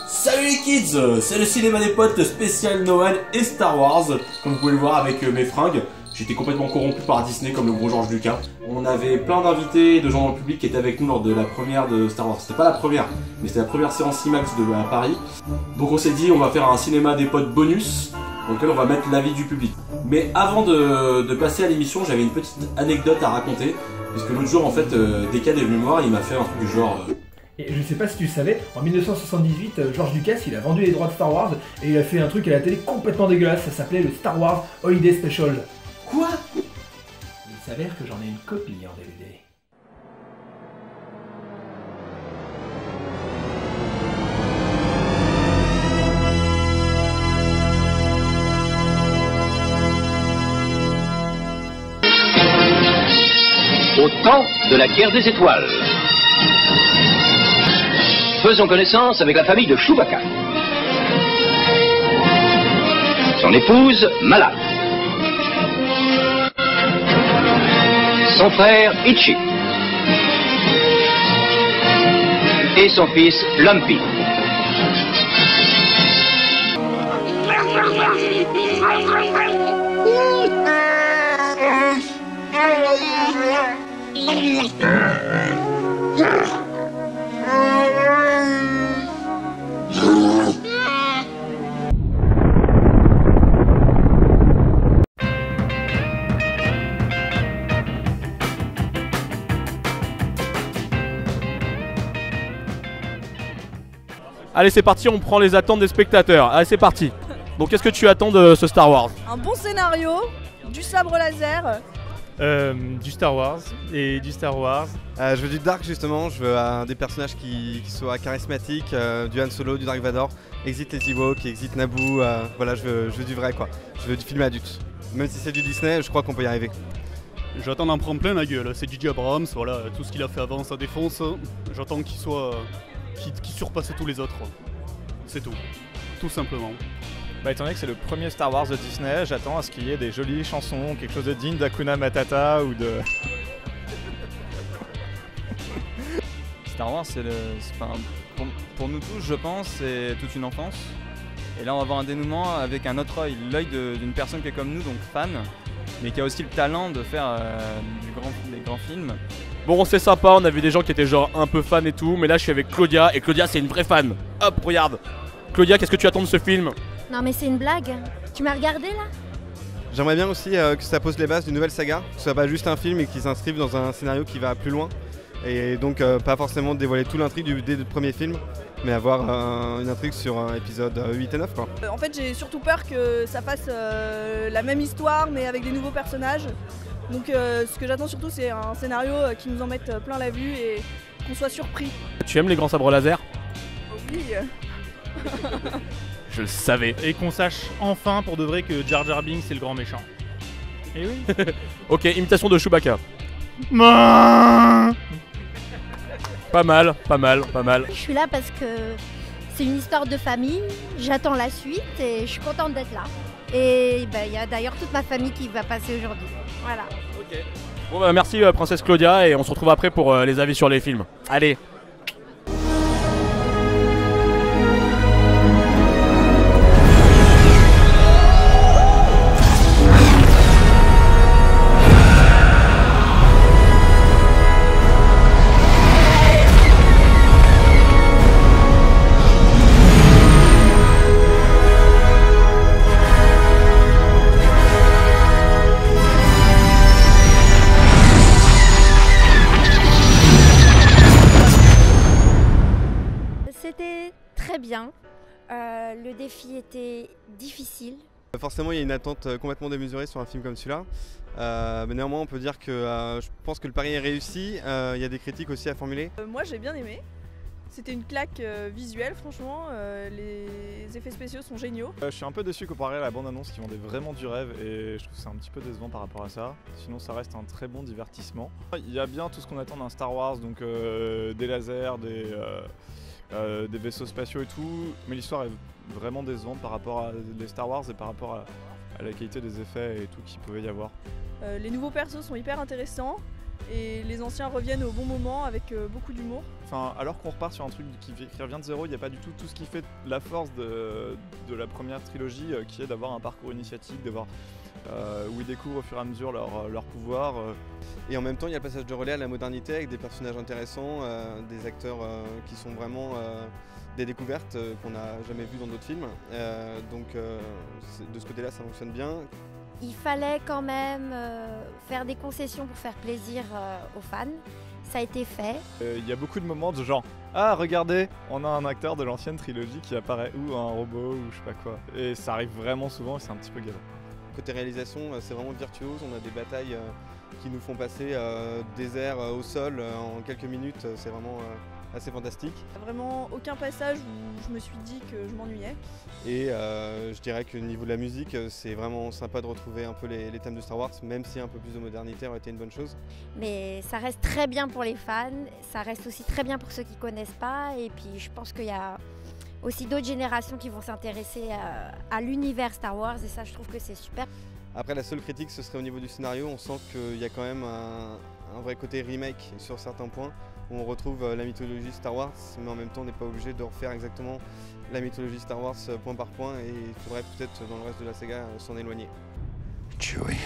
Salut les kids, c'est le cinéma des potes spécial Noël et Star Wars. Comme vous pouvez le voir avec mes fringues, j'étais complètement corrompu par Disney comme le gros George Lucas. On avait plein d'invités, de gens dans le public qui étaient avec nous lors de la première de Star Wars. C'était pas la première, mais c'était la première séance IMAX à Paris. Donc on s'est dit on va faire un cinéma des potes bonus dans lequel on va mettre l'avis du public. Mais avant de passer à l'émission, j'avais une petite anecdote à raconter. Puisque l'autre jour en fait, Decad est venu me voir, il m'a fait un truc du genre... Et je sais pas si tu le savais, en 1978, George Lucas il a vendu les droits de Star Wars et il a fait un truc à la télé complètement dégueulasse, ça s'appelait le Star Wars Holiday Special. Quoi? Il s'avère que j'en ai une copie en DVD. Au temps de la guerre des étoiles. Faisons connaissance avec la famille de Chewbacca. Son épouse, Mala. Son frère, Itchy. Et son fils, Lumpy. Allez, c'est parti, on prend les attentes des spectateurs. Allez, c'est parti. Donc, qu'est-ce que tu attends de ce Star Wars? Un bon scénario, du sabre laser. Du Star Wars et du Star Wars. Je veux du Dark justement, je veux des personnages qui soient charismatiques, du Han Solo, du Dark Vador, exit les Ewoks, exit Naboo, voilà je veux du vrai quoi, je veux du film adulte. Même si c'est du Disney, je crois qu'on peut y arriver. J'attends d'en prendre plein la gueule, c'est J.J. Abrams, voilà, tout ce qu'il a fait avant ça défonce. J'attends qu'il soit, qu'il surpasse tous les autres, c'est tout simplement. Bah, étant donné que c'est le premier Star Wars de Disney, j'attends à ce qu'il y ait des jolies chansons, quelque chose de digne d'Hakuna Matata ou de... Star Wars, pour nous tous, je pense, c'est toute une enfance. Et là, on va avoir un dénouement avec un autre œil, l'œil d'une personne qui est comme nous, donc fan, mais qui a aussi le talent de faire des grands films. Bon, c'est sympa, on a vu des gens qui étaient genre un peu fans et tout, mais là je suis avec Claudia, et Claudia c'est une vraie fan. Hop, regarde. Claudia, qu'est-ce que tu attends de ce film? Non mais c'est une blague. Tu m'as regardé là? J'aimerais bien aussi que ça pose les bases d'une nouvelle saga, que ce soit pas juste un film et qu'il s'inscrive dans un scénario qui va plus loin. Et donc pas forcément dévoiler tout l'intrigue dès le premier film, mais avoir une intrigue sur épisode 8 et 9 quoi. En fait j'ai surtout peur que ça fasse la même histoire mais avec des nouveaux personnages. Donc ce que j'attends surtout c'est un scénario qui nous en mette plein la vue et qu'on soit surpris. Tu aimes les grands sabres laser? Oui. Je le savais. Et qu'on sache enfin pour de vrai que Jar Jar Binks c'est le grand méchant. Et oui. Ok, imitation de Chewbacca. Pas mal, pas mal, pas mal. Je suis là parce que c'est une histoire de famille, j'attends la suite et je suis contente d'être là. Et il y a d'ailleurs toute ma famille qui va passer aujourd'hui. Voilà. Ok. Bon bah merci princesse Claudia et on se retrouve après pour les avis sur les films. Allez. C'était très bien. Le défi était difficile. Forcément il y a une attente complètement démesurée sur un film comme celui-là. Mais néanmoins on peut dire que je pense que le pari est réussi. Il y a des critiques aussi à formuler. Moi j'ai bien aimé. C'était une claque visuelle franchement, les effets spéciaux sont géniaux. Je suis un peu déçu comparé à la bande-annonce qui vendait vraiment du rêve et je trouve que c'est un petit peu décevant par rapport à ça. Sinon ça reste un très bon divertissement. Il y a bien tout ce qu'on attend d'un Star Wars, donc des lasers, des vaisseaux spatiaux et tout, mais l'histoire est vraiment décevante par rapport à les Star Wars et par rapport à la qualité des effets et tout qu'il pouvait y avoir. Les nouveaux persos sont hyper intéressants. et les anciens reviennent au bon moment avec beaucoup d'humour. Enfin, alors qu'on repart sur un truc qui revient de zéro, il n'y a pas du tout ce qui fait la force de la première trilogie, qui est d'avoir un parcours initiatique, où ils découvrent au fur et à mesure leur pouvoir. Et en même temps, il y a le passage de relais à la modernité avec des personnages intéressants, des acteurs qui sont vraiment des découvertes qu'on n'a jamais vues dans d'autres films. Donc de ce côté-là, ça fonctionne bien. Il fallait quand même faire des concessions pour faire plaisir aux fans. Ça a été fait. Il y a beaucoup de moments de genre « Ah, regardez, on a un acteur de l'ancienne trilogie qui apparaît ou un robot ou je sais pas quoi ». Et ça arrive vraiment souvent et c'est un petit peu galère. Côté réalisation, c'est vraiment virtuose. On a des batailles qui nous font passer des airs au sol en quelques minutes. C'est vraiment assez fantastique. Vraiment aucun passage où je me suis dit que je m'ennuyais. Et je dirais que au niveau de la musique, c'est vraiment sympa de retrouver un peu les thèmes de Star Wars, même si un peu plus de modernité aurait été une bonne chose. Mais ça reste très bien pour les fans, ça reste aussi très bien pour ceux qui ne connaissent pas. Et puis je pense qu'il y a aussi d'autres générations qui vont s'intéresser à l'univers Star Wars et ça je trouve que c'est super. Après la seule critique ce serait au niveau du scénario, on sent qu'il y a quand même un vrai côté remake sur certains points où on retrouve la mythologie Star Wars mais en même temps on n'est pas obligé de refaire exactement la mythologie Star Wars point par point et il faudrait peut-être dans le reste de la saga s'en éloigner. Chewie.